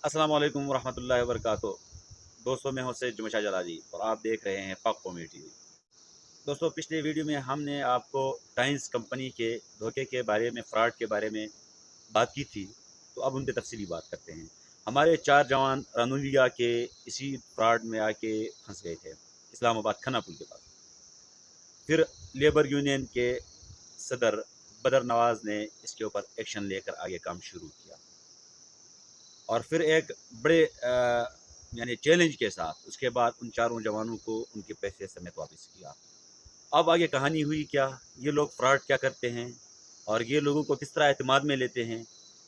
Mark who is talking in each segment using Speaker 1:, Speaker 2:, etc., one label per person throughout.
Speaker 1: अस्सलाम वालेकुम रहमतुल्लाहि व बरकातुहू। दोस्तों, मैं हूं सैयद जुमा शाह जलाली और आप देख रहे हैं पाक कौमी टीवी। दोस्तों, पिछले वीडियो में हमने आपको टाइम्स कंपनी के धोखे के बारे में, फ्रॉड के बारे में बात की थी, तो अब उन पर तफसीली बात करते हैं। हमारे 4 जवान रानोलिया के इसी फ्रॉड में आके फंस गए थे, इस्लामाबाद खन्ना पुल के पास। फिर लेबर यूनियन के सदर बदर नवाज ने इसके ऊपर एक्शन लेकर आगे काम शुरू किया और फिर एक बड़े यानी चैलेंज के साथ उसके बाद उन चारों जवानों को उनके पैसे समेत वापस किया। अब आगे कहानी हुई क्या, ये लोग फ्रॉड क्या करते हैं और ये लोगों को किस तरह एतमाद में लेते हैं,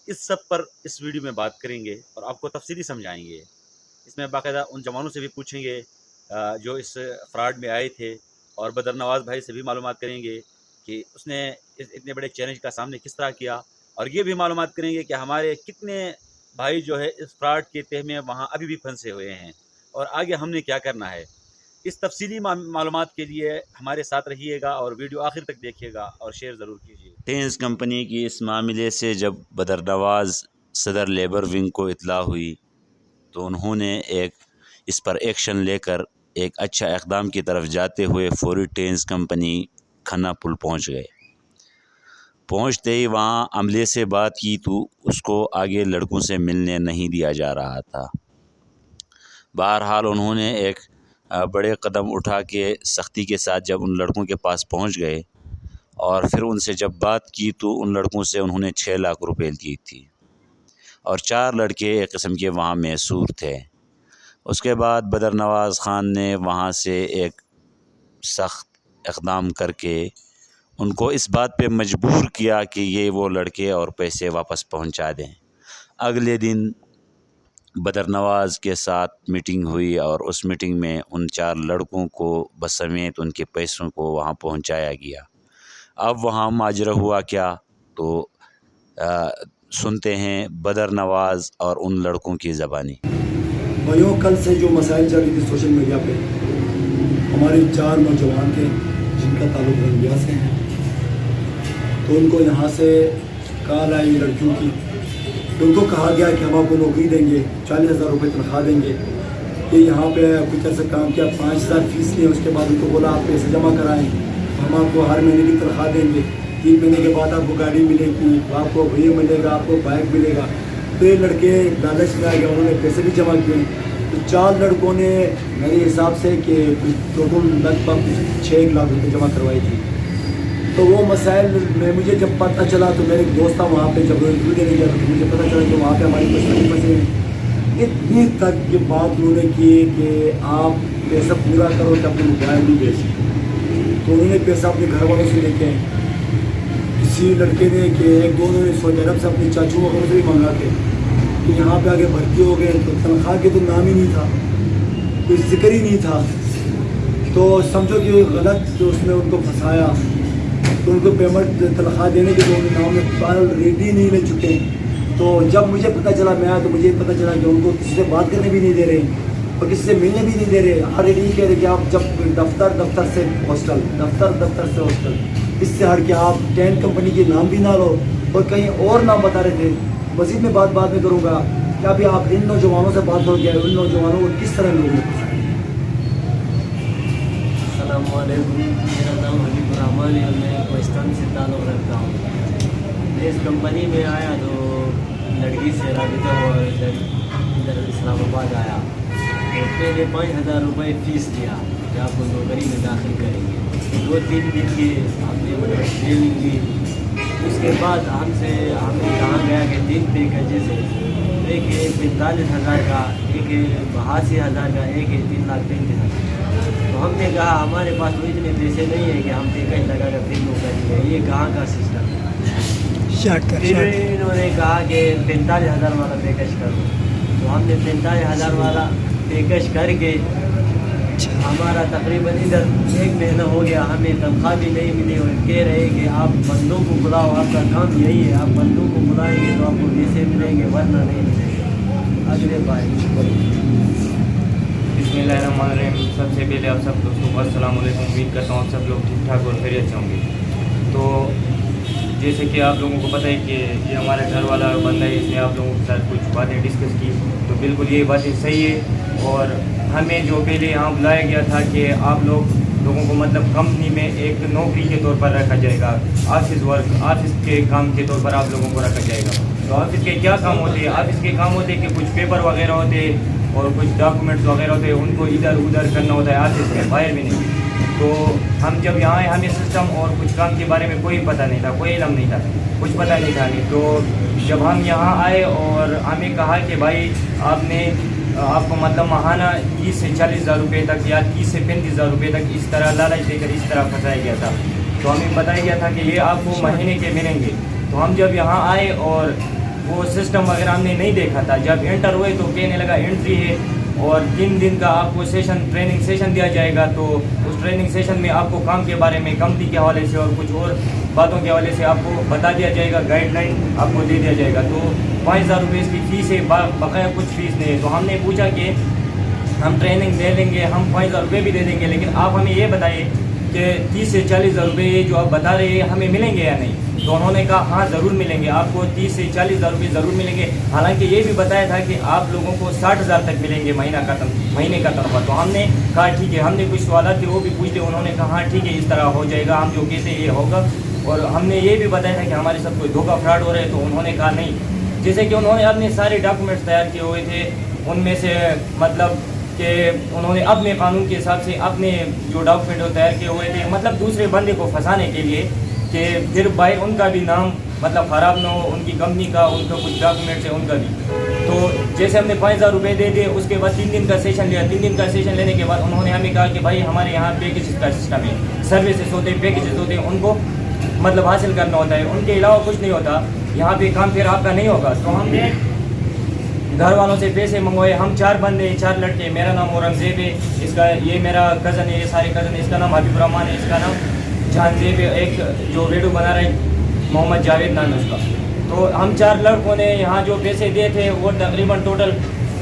Speaker 1: इस सब पर इस वीडियो में बात करेंगे और आपको तफसीली समझाएंगे। इसमें बाकायदा उन जवानों से भी पूछेंगे जो इस फ्रॉड में आए थे, और बदर नवाज भाई से भी मालूमात करेंगे कि उसने इतने बड़े चैलेंज का सामने किस तरह किया, और ये भी मालूमात करेंगे कि हमारे कितने भाई जो है इस फ्रॉड के तह में वहाँ अभी भी फंसे हुए हैं और आगे हमने क्या करना है। इस तफसीली मालूमात के लिए हमारे साथ रहिएगा और वीडियो आखिर तक देखिएगा और शेयर ज़रूर कीजिए।
Speaker 2: टाइम्स कंपनी की इस मामले से जब बदर नवाज सदर लेबर विंग को इत्तला हुई तो उन्होंने इस पर एक्शन लेकर एक अच्छा इक़दाम की तरफ जाते हुए फौरी टाइम्स कंपनी खन्ना पुल पहुंच गए। पहुंचते ही वहाँ अमले से बात की तो उसको आगे लड़कों से मिलने नहीं दिया जा रहा था। बहरहाल उन्होंने एक बड़े कदम उठा के सख्ती के साथ जब उन लड़कों के पास पहुंच गए और फिर उनसे जब बात की तो उन लड़कों से उन्होंने 6 लाख रुपए ली थी और 4 लड़के एक किस्म के वहाँ मैसूर थे। उसके बाद बदर नवाज ख़ान ने वहाँ से एक सख्त इक़दाम करके उनको इस बात पे मजबूर किया कि ये वो लड़के और पैसे वापस पहुँचा दें। अगले दिन बदर नवाज के साथ मीटिंग हुई और उस मीटिंग में उन 4 लड़कों को बसमेत उनके पैसों को वहाँ पहुँचाया गया। अब वहाँ माजरा हुआ क्या, तो सुनते हैं बदर नवाज और उन लड़कों की ज़बानी।
Speaker 3: भाइयों, कल से जो मसाइल चल रही थी सोशल मीडिया पे, हमारे 4 नौजवान थे जिनका ताल्लुक रंगिया से है, तो उनको यहाँ से कॉल आई लड़कियों की, तो उनको कहा गया कि हम आपको नौकरी देंगे, 40,000 रुपये तनख्वाह देंगे। कि यहाँ पे कुछ ऐसा काम किया, 5,000 फीस ली, उसके बाद उनको बोला आप पैसे जमा कराएँ, हम आपको हर महीने की तनख्वाह देंगे, 3 महीने के बाद आपको गाड़ी मिलेगी, आपको ये मिलेगा, आपको बाइक मिलेगा। तो ये लड़के लालच में आ गए, उन्होंने पैसे भी जमा किए। तो 4 लड़कों ने मेरे हिसाब से कि टोटल लगभग 6 लाख रुपये जमा करवाई थी। तो वो मसाइल में मुझे जब पता चला तो मेरे एक दोस्त था वहाँ पे, जब इंटरव्यू देने गया तो मुझे पता चला कि वहाँ पे हमारी मसले फंसे हैं। इतनी तक ये बात उन्होंने की कि आप पैसा पूरा करो तो अपने मोबाइल भी बेच। तो उन्होंने पैसा अपने घर वालों से लेके आए। किसी लड़के ने कि एक दो ने सऊदी अरब से अपने चाचू वगैरह से भी मंगा के कि यहाँ पे आगे भर्ती हो गए, तो तनख्वाह के तो नाम ही नहीं था, कोई जिक्र ही नहीं था। तो समझो कि गलत जो उसमें उनको फंसाया, तो उनको पेमेंट तनख्वाह देने के जो नाम में रेडी नहीं ले चुके। तो जब मुझे पता चला, मैं आया तो मुझे पता चला कि उनको किसी से बात करने भी नहीं दे रहे और किसी से मिलने भी नहीं दे रहे। हर रेडी कह रहे कि आप जब दफ्तर से हॉस्टल, दफ्तर से हॉस्टल, इससे हट के आप टेंट कंपनी के नाम भी ना लो और कहीं और नाम बता रहे थे। मज़ीद में बात बाद में करूँगा कि अभी आप इन नौजवानों से बात हो गया, उन नौजवानों को किस तरह लोगों ने फंसाया।
Speaker 4: अस्सलाम वालेकुम, मेरा नाम हबीबुर रहमान है और मैं पाकिस्तान से ताल्लुक़ रखता हूँ। मैं इस कंपनी में आया तो लड़की से राबिता हुआ, इधर इस्लामाबाद आया तो पहले 5,000 रुपये फ़ीस दिया कि आपको नौकरी में दाखिल करेंगे। 2-3 दिन की हमने ट्रेनिंग ली। उसके बाद हमें कहा गया कि 3 पैकेजेस है, एक है 45,000 का, एक है 82,000 का, एक है 3,35,000। तो हमने कहा हमारे पास तो इतने पैसे नहीं है कि हम पैकेज लगा कर फिर नौकरी है, ये कहाँ का सिस्टम है। फिर इन्होंने कहा कि 45,000 वाला पैकेज कर दो। तो हमने 45,000 वाला पैकेज करके हमारा तकरीबन इधर 1 महीना हो गया, हमें तनख्वाह भी नहीं मिली और कह रहे कि आप बंदों को बुलाओ, आपका काम यही है, आप बंदों को बुलाएंगे तो आपको पैसे मिलेंगे वरना नहीं मिलेंगे। अगले भाई
Speaker 5: बिस्मिल्लाहिर्रहमानिर्रहीम। सबसे पहले आप सब दोस्तों को अस्सलाम वालेकुम। उम्मीद करता हूँ सब लोग ठीक ठाक और खैरियत से होंगे। तो जैसे कि आप लोगों को पता है कि ये हमारा घर वाला बंदा है, इसने आप लोगों के साथ कुछ बातें डिस्कस की, तो बिल्कुल ये बातें सही है। और हमें जो पहले यहाँ बुलाया गया था कि आप लोगों को मतलब कंपनी में एक नौकरी के तौर पर रखा जाएगा, ऑफिस के काम के तौर पर आप लोगों को रखा जाएगा। तो ऑफिस के क्या काम होते हैं? ऑफिस के काम होते हैं कि कुछ पेपर वगैरह होते हैं और कुछ डॉक्यूमेंट्स वगैरह होते हैं, उनको इधर उधर करना होता है ऑफिस में, बाहर में नहीं। तो हम जब यहाँ आए हमें सिस्टम और कुछ काम के बारे में कोई पता नहीं था, कोई इल्म नहीं था, कुछ पता नहीं था नहीं। तो जब हम यहाँ आए और हमें कहा कि भाई आपको मतलब माहाना 30 से 40 हज़ार रुपये तक या 30 से 35 हज़ार रुपये तक इस तरह लालच देकर इस तरह फंसाया गया था। तो हमें बताया गया था कि ये आपको महीने के मिलेंगे। तो हम जब यहाँ आए और वो सिस्टम वगैरह हमने नहीं देखा था, जब एंटर हुए तो कहने लगा एंट्री है और 3 दिन का आपको ट्रेनिंग सेशन दिया जाएगा। तो उस ट्रेनिंग सेशन में आपको काम के बारे में, कंपनी के हवाले से और कुछ और बातों के हवाले से आपको बता दिया जाएगा, गाइडलाइन आपको दे दिया जाएगा। तो 5,000 रुपये इसकी फ़ीस है, बकाया कुछ फ़ीस नहीं है। तो हमने पूछा कि हम ट्रेनिंग दे देंगे, हम 5,000 रुपये भी दे देंगे, लेकिन आप हमें ये बताइए कि 30 से 40 हज़ार रुपये जो आप बता रहे हैं हमें मिलेंगे या नहीं। तो उन्होंने कहा हाँ ज़रूर मिलेंगे, आपको 30 से 40 हज़ार रुपये ज़रूर मिलेंगे। हालांकि ये भी बताया था कि आप लोगों को 60 हज़ार तक मिलेंगे महीने का तनख्वाह। तो हमने कहा ठीक है, हमने कुछ सवाल थे वो भी पूछते, उन्होंने कहा हाँ ठीक है इस तरह हो जाएगा, हम जो कहते हैं ये होगा। और हमने ये भी बताया था कि हमारे साथ कोई धोखा फ्रॉड हो रहा है। तो उन्होंने कहा नहीं, जैसे कि उन्होंने अपने सारे डॉक्यूमेंट्स तैयार किए हुए थे, उनमें से मतलब कि उन्होंने अपने कानून के हिसाब से अपने जो डॉक्यूमेंट तैयार किए हुए थे, मतलब दूसरे बंदे को फंसाने के लिए कि फिर भाई उनका भी नाम मतलब ख़राब ना हो, उनकी कंपनी का, उनका कुछ डॉक्यूमेंट्स है उनका भी। तो जैसे हमने 5,000 रुपये दे दिए, उसके बाद 3 दिन का सेशन लिया। 3 दिन का सेशन लेने के बाद उन्होंने हमें कहा कि भाई हमारे यहाँ पैकेजेस का सिस्टम है, सर्विसेज होते हैं, पैकेजेस होते हैं, उनको मतलब हासिल करना होता है, उनके अलावा कुछ नहीं होता, यहाँ पे काम फिर आपका नहीं होगा। तो हमने घर वालों से पैसे मंगवाए। हम 4 बंदे, 4 लड़के, मेरा नाम औरंगजेब है, इसका ये मेरा कज़न है, ये सारे कज़न है, इसका नाम हबीब रहमान है, इसका नाम जानजेब है, एक जो वीडियो बना रहा है मोहम्मद जावेद नाम है उसका। तो हम 4 लड़कों ने यहाँ जो पैसे दिए थे वो तकरीबन टोटल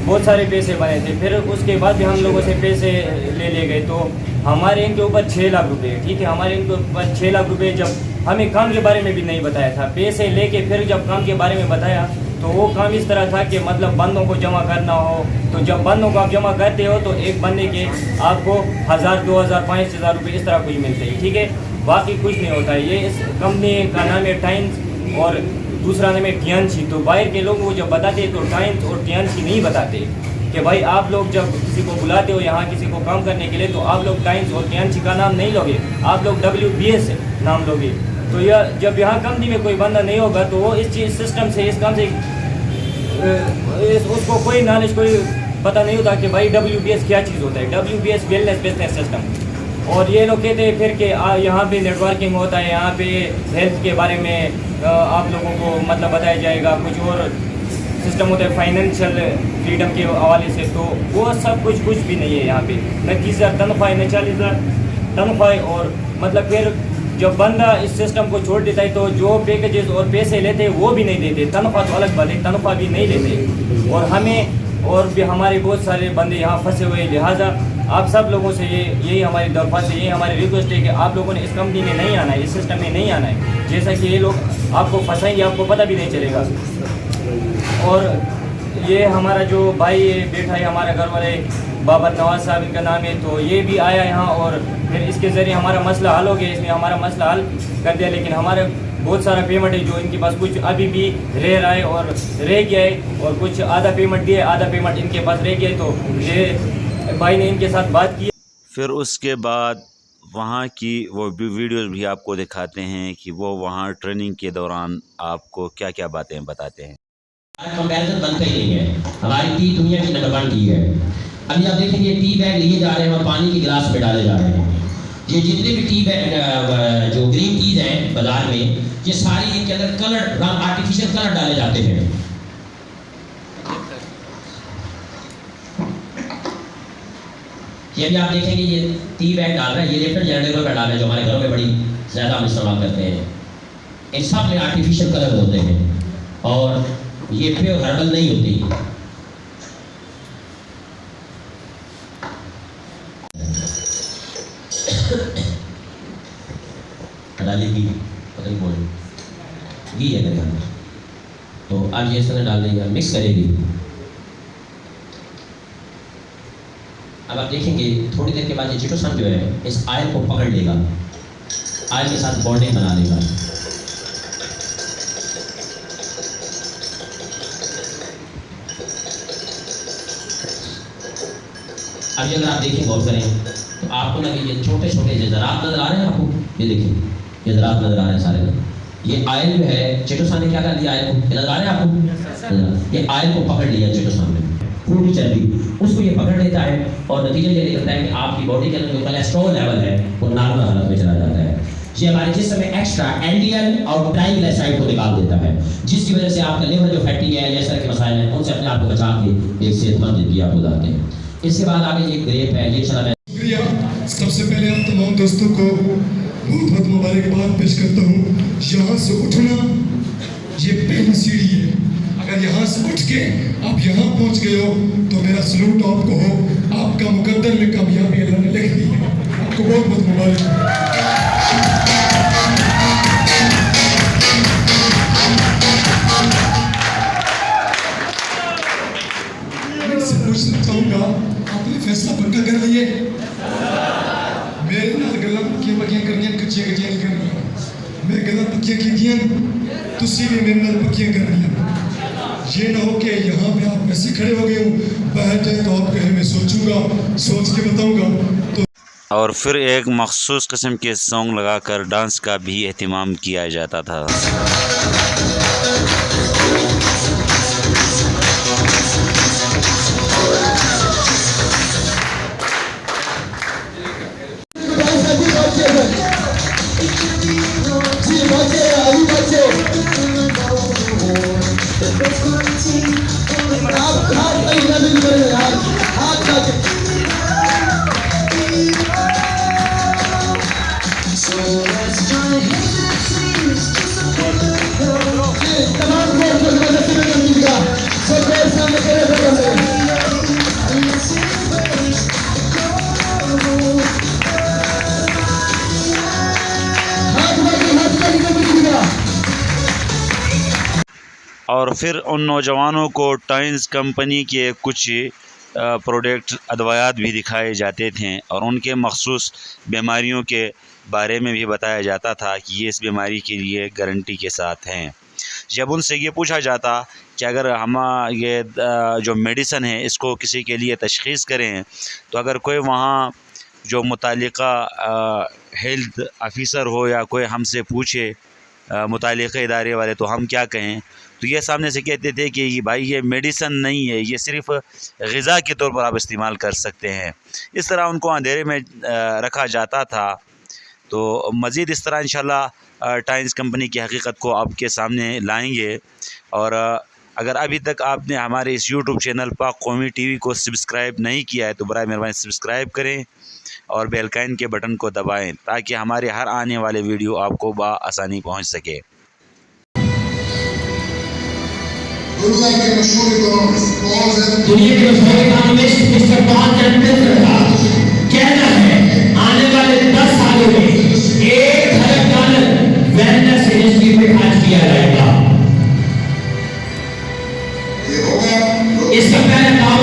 Speaker 5: बहुत सारे पैसे बने थे। फिर उसके बाद भी हम लोगों से पैसे ले गए। तो हमारे इनके ऊपर 6 लाख रुपए, ठीक है, हमारे इनके ऊपर 6 लाख रुपए। जब हमें काम के बारे में भी नहीं बताया था, पैसे लेके फिर जब काम के बारे में बताया तो वो काम इस तरह था कि मतलब बंदों को जमा करना हो। तो जब बंदों को आप जमा करते हो तो एक बंदे के आपको 1,000, 2,000, 5,000 रुपये इस तरह कुछ मिलते हैं, ठीक है, बाकी कुछ नहीं होता है। ये इस कंपनी का नाम है टाइम्स और दूसरा नाम है टियानशी। तो बाहर के लोगों को जब बताते हैं तो टाइम्स और टियानशी नहीं बताते कि भाई आप लोग जब किसी को बुलाते हो यहाँ किसी को काम करने के लिए तो आप लोग टाइम्स और टियानशी का नाम नहीं लोगे, आप लोग WBS नाम लोगे। तो यह जब यहाँ कंपनी में कोई बंदा नहीं होगा तो वो इस चीज़ सिस्टम से, इस काम से उसको कोई नॉलेज, कोई पता नहीं होता कि भाई WBS क्या चीज़ होता है। WBS wellness business system. और ये लोग कहते हैं फिर कि यहाँ पे नेटवर्किंग होता है, यहाँ पे हेल्थ के बारे में आप लोगों को मतलब बताया जाएगा, कुछ और सिस्टम होता है फाइनेंशियल फ्रीडम के हवाले से। तो वो सब कुछ भी नहीं है यहाँ पे। न 30,000 तनख्वाह है, न 40,000 तनख्वाह। और मतलब फिर जब बंदा इस सिस्टम को छोड़ देता है तो जो पैकेजेस और पैसे लेते हैं वो भी नहीं देते, तनख्वाह तो अलग बात है, तनख्वाह भी नहीं लेते। और हमें और भी हमारे बहुत सारे बंदे यहाँ फंसे हुए। लिहाजा आप सब लोगों से यही हमारी दरख्वास्त है, यही हमारी रिक्वेस्ट है कि आप लोगों ने इस कंपनी में नहीं आना है, इस सिस्टम में नहीं आना है। जैसा कि ये लोग आपको फंसाएंगे, आपको पता भी नहीं चलेगा। और ये हमारा जो भाई बैठा है, हमारा घर वाले बाबर नवाज साहब इनका नाम है, तो ये भी आया यहाँ और फिर इसके ज़रिए हमारा मसला हल हो गया, इसने हमारा मसला हल कर दिया। लेकिन हमारे बहुत सारा पेमेंट है जो इनके पास कुछ अभी भी रह रहा है और रह गया है, और कुछ आधा पेमेंट दिए, आधा पेमेंट इनके पास रह गया। तो ये भाई ने इनके साथ बात की।
Speaker 2: फिर उसके बाद वहाँ की वो वीडियोज़ भी आपको दिखाते हैं कि वो वहाँ ट्रेनिंग के दौरान आपको क्या क्या बातें बताते हैं।
Speaker 6: कंपैरिजन बनता ही नहीं है, हमारी टी दुनिया की नंबर 1 टी है। अभी आप देखेंगे टी बैग लिए जा रहे हैं और पानी के गिलास में डाले जा रहे हैं। ये जितने भी टी बैग जो ग्रीन टीज हैं बाजार में, ये सारी इनके अंदर कलर, आर्टिफिशियल कलर डाले जाते हैं। ये भी आप देखेंगे ये टी बैग डाल रहे हैं, ये लिफ्टन जनरेटर में डाल रहे हैं जो हमारे घरों में बड़ी ज़्यादा हम इस्तेमाल करते हैं। इन सब में आर्टिफिशियल कलर होते हैं और ये प्योर हर्बल नहीं होती। डालेगी पता नहीं बोल घी है मेरे अंदर, तो आप ये इस तरह डाल देंगे, मिक्स करेगी। अब आप देखेंगे थोड़ी देर के बाद ये चिटोसान जो है इस आयल को पकड़ लेगा, आयल के साथ बॉन्डिंग बना लेगा। अभी अगर आप देखें गौर करें तो आपको ना ये छोटे छोटे जरात नजर आ रहे हैं आपको, ये देखिए ये जरात नजर आ रहे हैं सारे। ये आयल जो है चिटोसान ने क्या कर दिया, आयल को नजर आ रहे हैं आपको, ये आयल को पकड़ लिया चिटोसान ने, पूरी चर्बी उसको ये पकड़ लेता है और नतीजा ये निकलता है कि आपकी बॉडी के अंदर जो कोलेस्ट्रॉल लेवल है वो नॉर्मल हालत में चला जाता है। ये हमारे जिस्म में एक्स्ट्रा एलडीएल और ट्राइग्लिसराइड को निकाल देता है, जिसकी वजह से आपका लिवर जो फैटी है या इस तरह के मसाइल हैं उनसे अपने आप को बचा के एक सेहतमंद जिंदगी आप गुजारते हैं। इसके बाद आगे ये ग्रेप है, ये चला मैं
Speaker 3: शुक्रिया। सबसे पहले आप तमाम दोस्तों को बहुत बहुत मुबारकबाद पेश करता हूँ। यहाँ से उठना ये पहली सीढ़ी है, अगर यहाँ से उठ के आप यहाँ पहुँच गए हो तो मेरा सलूट आपको हो, आपका मुकद्दर में कामयाबी अल्लाह ने लिख दी है, आपको बहुत बहुत मुबारक। मैं इससे पूछना चाहूँगा, आपने फैसला पक्का कर लिए? मेरे नाल गल्लां पक्कियां पक्कियां करनियां, कच्चियां कच्चियां नहीं करनियां। मैं गल्लां पक्कियां कीतियां, तुसी भी मेरे नाल पक्कियां करनियां। ये ना हो कि यहाँ पे आप ऐसे खड़े हो गए हो, बैठ जाए तो आप कहे मैं सोचूंगा, सोच के बताऊंगा तो।
Speaker 2: और फिर एक मखसूस किस्म के सॉन्ग लगाकर डांस का भी एहतमाम किया जाता था। और फिर उन नौजवानों को टाइम्स कंपनी के कुछ प्रोडक्ट अदवायात भी दिखाए जाते थे और उनके मखसूस बीमारियों के बारे में भी बताया जाता था कि ये इस बीमारी के लिए गारंटी के साथ हैं। जब उनसे ये पूछा जाता कि अगर हम ये जो मेडिसन है इसको किसी के लिए तशख़ीस करें तो अगर कोई वहाँ जो मुतालिका हेल्थ ऑफिसर हो या कोई हमसे पूछे मुतालिका इदारे वाले तो हम क्या कहें, तो ये सामने से कहते थे कि भाई ये मेडिसन नहीं है, ये सिर्फ़ ग़िज़ा के तौर पर आप इस्तेमाल कर सकते हैं। इस तरह उनको अंधेरे में रखा जाता था। तो मज़ीद इस तरह इंशाल्लाह टाइम्स कंपनी की हकीकत को आपके सामने लाएंगे। और अगर अभी तक आपने हमारे इस यूट्यूब चैनल पाक कौमी टीवी को सब्सक्राइब नहीं किया है तो बराए मेहरबानी सब्सक्राइब करें और बेल आइकन के बटन को दबाएं ताकि हमारे हर आने वाले वीडियो आपको बआसानी पहुंच सके।
Speaker 7: दुनिया के मशहूर इकोनॉमिस्ट
Speaker 6: मिस्टर पॉल टेम्पलेटन का कहना है आने वाले 10 सालों में 1 खरब डॉलर वेलनेस इंडस्ट्री में खर्च किया जाएगा।
Speaker 7: ये होगा
Speaker 6: इसका पहला काम